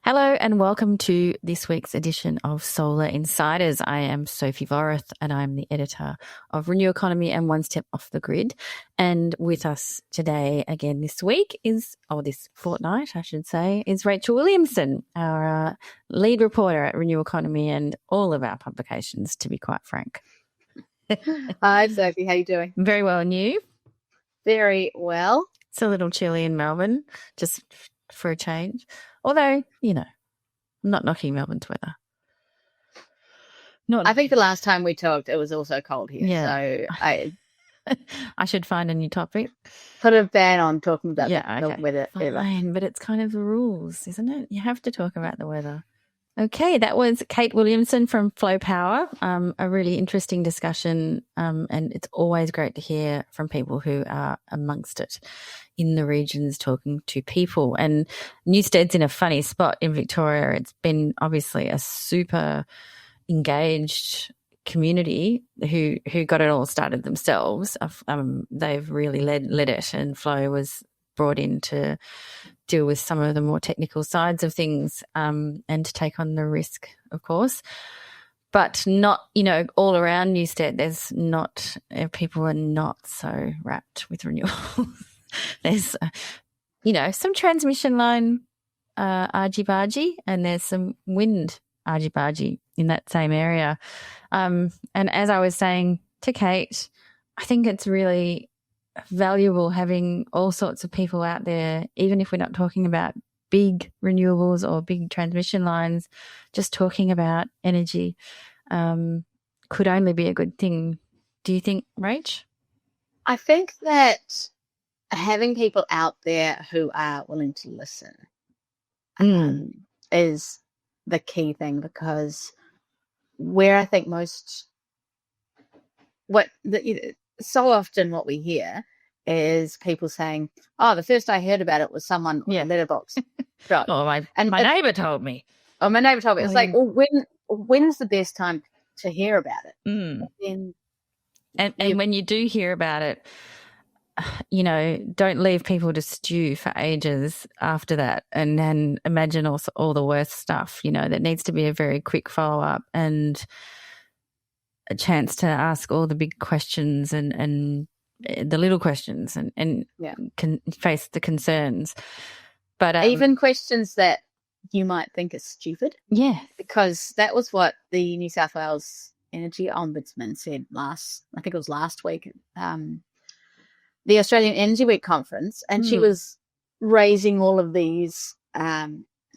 Hello and welcome to this week's edition of Solar Insiders. I am Sophie Vorath and I'm the editor of Renew Economy and One Step Off the Grid. And with us today again this fortnight, I should say, is Rachel Williamson, our lead reporter at Renew Economy and all of our publications, to be quite frank. Hi, Sophie. How you doing? Very well, and you? Very well. It's a little chilly in Melbourne, just for a change. Although, I'm not knocking Melbourne's weather. I think the last time we talked, it was also cold here. Yeah. So I should find a new topic. Put a ban on talking about the weather ever. Fine, but it's kind of the rules, isn't it? You have to talk about the weather. Okay, that was Kate Williamson from Flow Power. A really interesting discussion, and it's always great to hear from people who are amongst it in the regions, talking to people. And Newstead's in a funny spot in Victoria. It's been obviously a super engaged community who got it all started themselves. They've really led it, and Flow was brought in to deal with some of the more technical sides of things, and to take on the risk, of course. But not, all around Newstead, people are not so wrapped with renewables. There's, some transmission line argy-bargy, and there's some wind argy-bargy in that same area. And as I was saying to Kate, I think it's really valuable having all sorts of people out there, even if we're not talking about big renewables or big transmission lines, just talking about energy could only be a good thing. Do you think, Rach? I think that having people out there who are willing to listen is the key thing, because where I think so often what we hear is people saying, "Oh, the first I heard about it was someone on a letterbox." Right. My neighbour told me. Oh, my neighbour told me. It's like, well, when's the best time to hear about it? And when you do hear about it, don't leave people to stew for ages after that, and then imagine also all the worst stuff. That needs to be a very quick follow-up and a chance to ask all the big questions and the little questions and can face the concerns. But even questions that you might think are stupid. Yeah. Because that was what the New South Wales Energy Ombudsman said last week at the Australian Energy Week conference, and she was raising all of these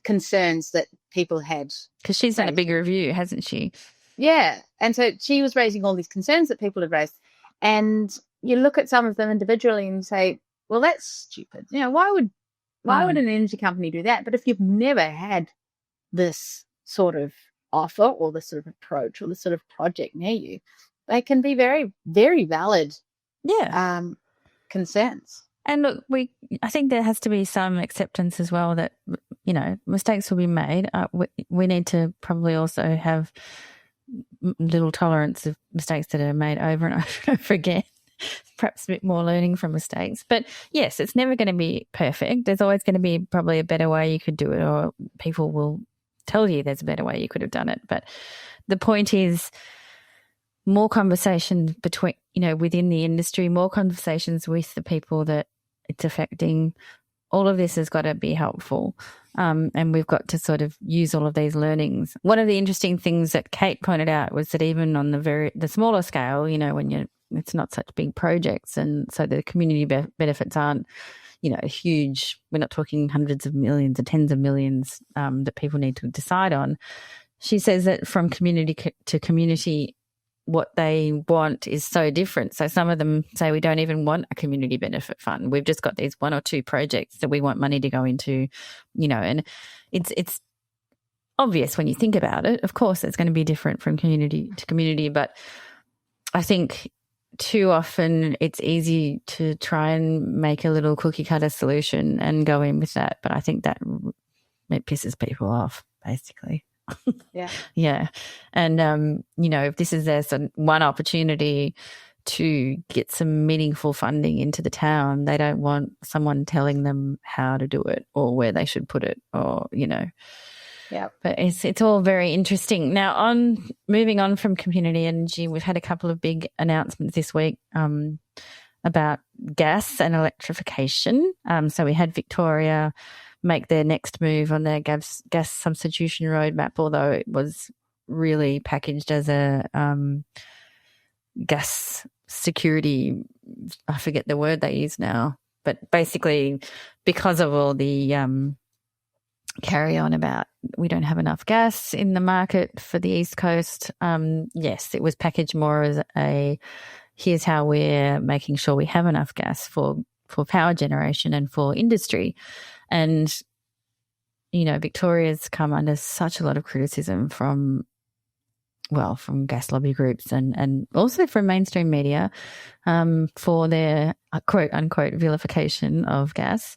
concerns that people had. Because she's done a big review, hasn't she? Yeah. And so she was raising all these concerns that people had raised. And you look at some of them individually and say, well, that's stupid. Why would an energy company do that? But if you've never had this sort of offer or this sort of approach or this sort of project near you, they can be very, very valid concerns. And look, I think there has to be some acceptance as well that, mistakes will be made. We need to probably also have little tolerance of mistakes that are made over and over again. Perhaps a bit more learning from mistakes. But yes, it's never going to be perfect. There's always going to be probably a better way you could do it, or people will tell you there's a better way you could have done it. But the point is more conversations between, within the industry, more conversations with the people that it's affecting. All of this has got to be helpful. And we've got to sort of use all of these learnings. One of the interesting things that Kate pointed out was that even on the smaller scale, when it's not such big projects, and so the community benefits aren't, huge. We're not talking hundreds of millions or tens of millions that people need to decide on. She says that from community to community, what they want is so different. So some of them say we don't even want a community benefit fund. We've just got these one or two projects that we want money to go into, and it's obvious when you think about it. Of course, it's going to be different from community to community, but I think too often it's easy to try and make a little cookie cutter solution and go in with that. But I think that it pisses people off, basically. Yeah. And, if this is their one opportunity to get some meaningful funding into the town, they don't want someone telling them how to do it or where they should put it or, Yeah. But it's all very interesting. Now, moving on from community energy, we've had a couple of big announcements this week about gas and electrification. So we had Victoria make their next move on their gas substitution roadmap, although it was really packaged as a gas security, I forget the word they use now, but basically because of all the carry on about we don't have enough gas in the market for the East Coast, yes, it was packaged more as a here's how we're making sure we have enough gas for power generation and for industry. And, you know, Victoria's come under such a lot of criticism from gas lobby groups and also from mainstream media for their quote unquote vilification of gas,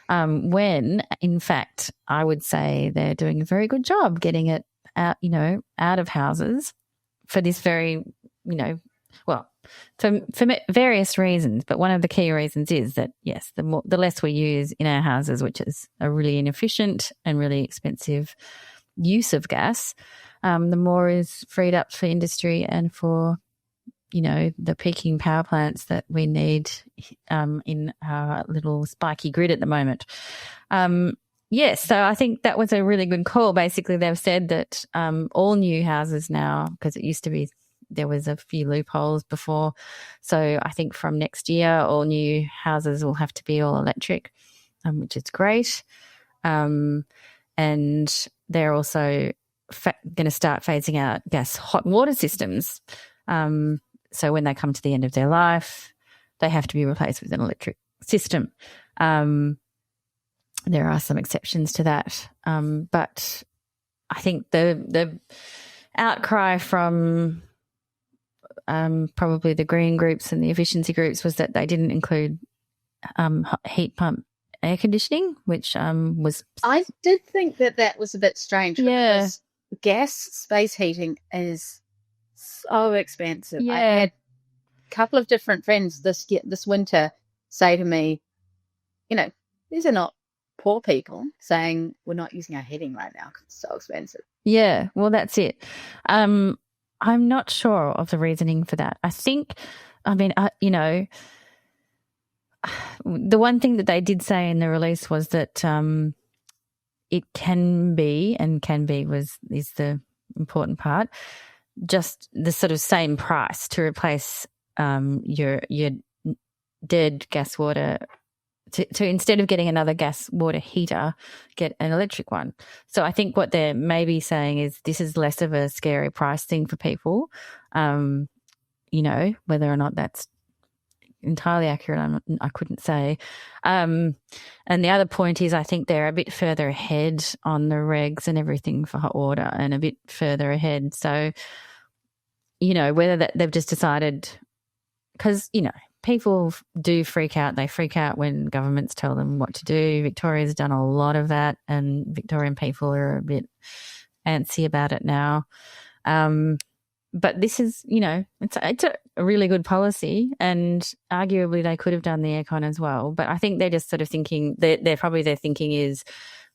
when in fact I would say they're doing a very good job getting it out of houses for this very, for various reasons. But one of the key reasons is that, yes, the less we use in our houses, which is a really inefficient and really expensive use of gas, the more is freed up for industry and for, the peaking power plants that we need in our little spiky grid at the moment. Yes, so I think that was a really good call. Basically, they've said that all new houses now, because it used to be there was a few loopholes before, so I think from next year all new houses will have to be all electric, which is great. And they're also going to start phasing out gas hot water systems. So when they come to the end of their life, they have to be replaced with an electric system. There are some exceptions to that. But I think the outcry from probably the green groups and the efficiency groups was that they didn't include heat pump air conditioning, which was... I did think that was a bit strange. Yeah. Because gas space heating is so expensive. Yeah. I had a couple of different friends this winter say to me, these are not poor people saying we're not using our heating right now because it's so expensive. Yeah, well, that's it. I'm not sure of the reasoning for that. The one thing that they did say in the release was that it can be is the important part, just the sort of same price to replace your dead gas water to instead of getting another gas water heater, get an electric one. So I think what they're maybe saying is this is less of a scary price thing for people. Whether or not that's entirely accurate, I couldn't say. And the other point is I think they're a bit further ahead on the regs and everything for hot water and a bit further ahead. So, whether that they've just decided, because, people do freak out. They freak out when governments tell them what to do. Victoria's done a lot of that, and Victorian people are a bit antsy about it now. But this is, it's a really good policy, and arguably they could have done the aircon as well. But I think they're just sort of thinking, their thinking is,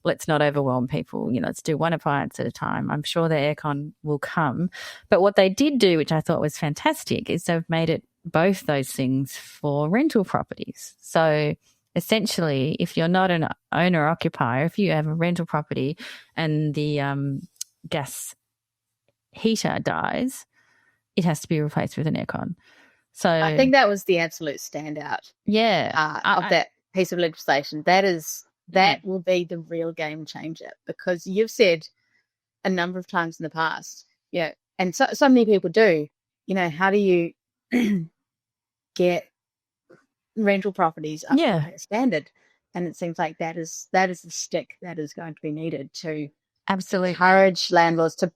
let's not overwhelm people. Let's do one appliance at a time. I'm sure the aircon will come. But what they did do, which I thought was fantastic, is they've made it both those things for rental properties. So essentially, if you're not an owner-occupier, if you have a rental property and the gas heater dies, it has to be replaced with an aircon. So I think that was the absolute standout. Yeah, of that piece of legislation. That will be the real game changer, because you've said a number of times in the past, and so many people do. How do you get rental properties up to a standard? And it seems like that is the stick that is going to be needed to absolutely encourage landlords to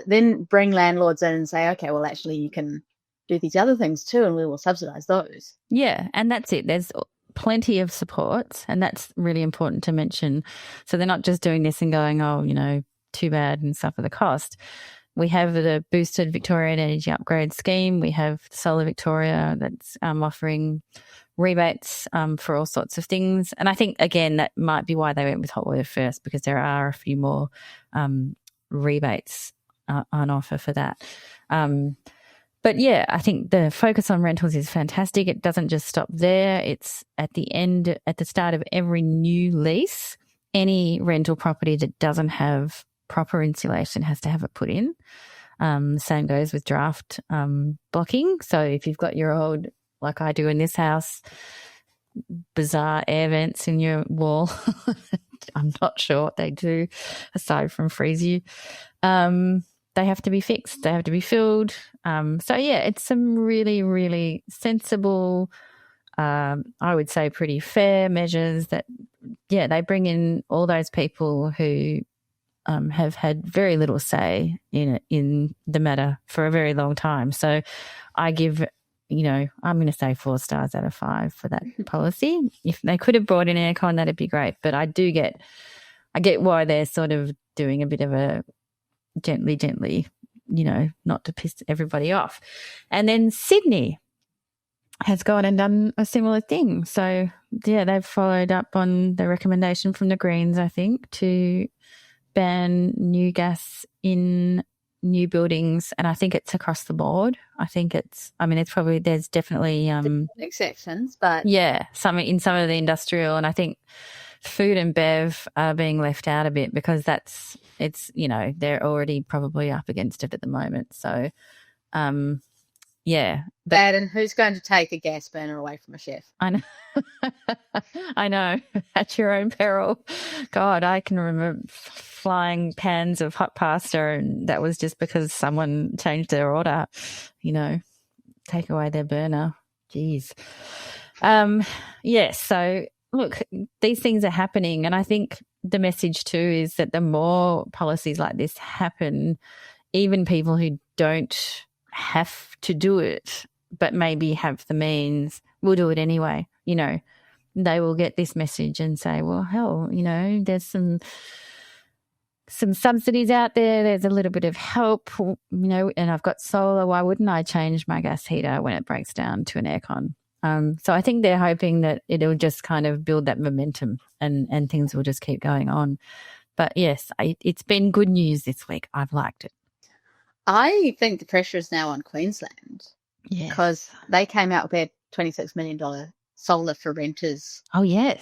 then bring landlords in and say, okay, well, actually you can do these other things too, and we will subsidise those. Yeah, and that's it. There's plenty of supports, and that's really important to mention. So they're not just doing this and going, too bad and suffer the cost. We have the boosted Victorian Energy Upgrade Scheme. We have Solar Victoria that's offering rebates for all sorts of things. And I think, again, that might be why they went with hot water first, because there are a few more rebates on offer for that. But yeah, I think the focus on rentals is fantastic. It doesn't just stop there. It's at the start of every new lease. Any rental property that doesn't have proper insulation has to have it put in. Same goes with draft blocking. So if you've got your old, like I do in this house, bizarre air vents in your wall, I'm not sure what they do aside from freeze you. They have to be fixed. They have to be filled. So, yeah, it's some really, really sensible, I would say pretty fair measures that, yeah, they bring in all those people who have had very little say in the matter for a very long time. So I give, I'm going to say 4 stars out of 5 for that policy. If they could have brought in aircon, that'd be great. But I get why they're sort of doing a bit of a gently, not to piss everybody off. And then Sydney has gone and done a similar thing. So, yeah, they've followed up on the recommendation from the Greens, I think, to ban new gas in new buildings. And I think it's across the board. There's definitely exceptions, but yeah, in some of the industrial, and I think food and bev are being left out a bit because they're already probably up against it at the moment. So, yeah. Bad, and who's going to take a gas burner away from a chef? I know. I know. At your own peril. God, I can remember flying pans of hot pasta, and that was just because someone changed their order, take away their burner. Jeez. Yes. So, look, these things are happening, and I think the message too is that the more policies like this happen, even people who don't have to do it but maybe have the means will do it anyway. They will get this message and say, well, hell, there's some subsidies out there. There's a little bit of help, and I've got solar. Why wouldn't I change my gas heater when it breaks down to an aircon? So I think they're hoping that it'll just kind of build that momentum and things will just keep going on. But yes, it's been good news this week. I've liked it. I think the pressure is now on Queensland. Yeah. Because they came out with their $26 million solar for renters. Oh, yes.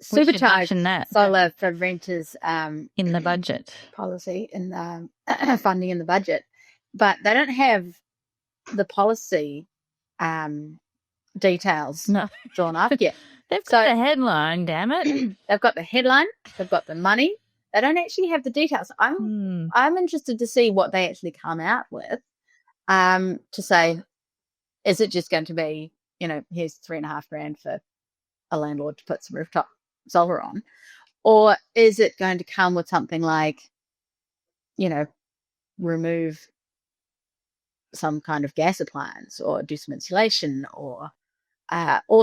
Supercharged solar for renters in the budget policy and funding in the budget. But they don't have the policy details drawn up yet. They've got the headline, damn it. They've got the headline. They've got the money. They don't actually have the details. I'm interested to see what they actually come out with to say, is it just going to be, here's $3,500 for a landlord to put some rooftop solar on? Or is it going to come with something like, remove some kind of gas appliance or do some insulation or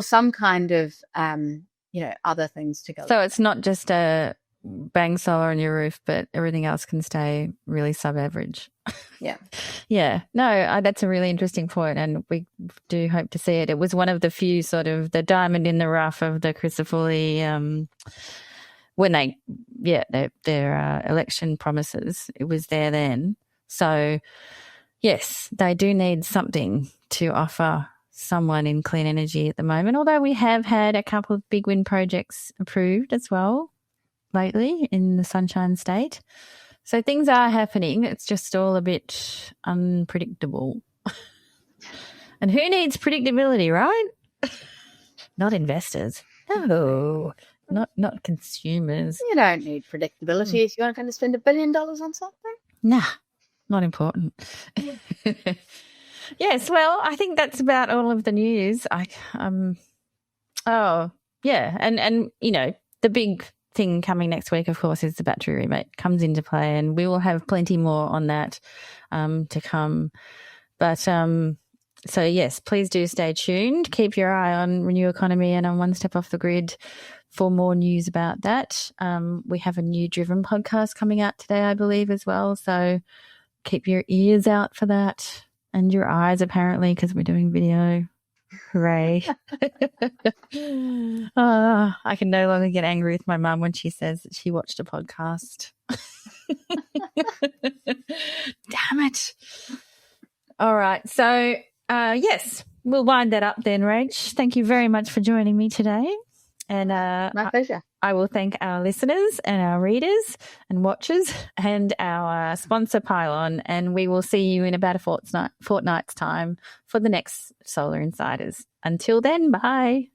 some kind of, other things to go. So it's not just a bang solar on your roof, but everything else can stay really sub-average. Yeah. Yeah. No, that's a really interesting point, and we do hope to see it. It was one of the few sort of the diamond in the rough of the Crisafulli when their election promises. It was there then. So, yes, they do need something to offer someone in clean energy at the moment, although we have had a couple of big wind projects approved as well lately in the Sunshine State. So things are happening. It's just all a bit unpredictable. And who needs predictability, right? Not investors. No, not consumers. You don't need predictability if you're going to spend $1 billion on something. Nah, not important. Yes, well, I think that's about all of the news. And the big thing coming next week, of course, is the battery rebate comes into play, and we will have plenty more on that to come. But so yes, please do stay tuned. Keep your eye on Renew Economy and on One Step Off the Grid for more news about that. We have a new Driven podcast coming out today, I believe, as well. So keep your ears out for that and your eyes, apparently, because we're doing video. Hooray. I can no longer get angry with my mum when she says that she watched a podcast. Damn it. All right. So, yes, we'll wind that up then, Rach. Thank you very much for joining me today. And My pleasure. I will thank our listeners and our readers and watchers and our sponsor, Pylon. And we will see you in about a fortnight's time for the next Solar Insiders. Until then, bye.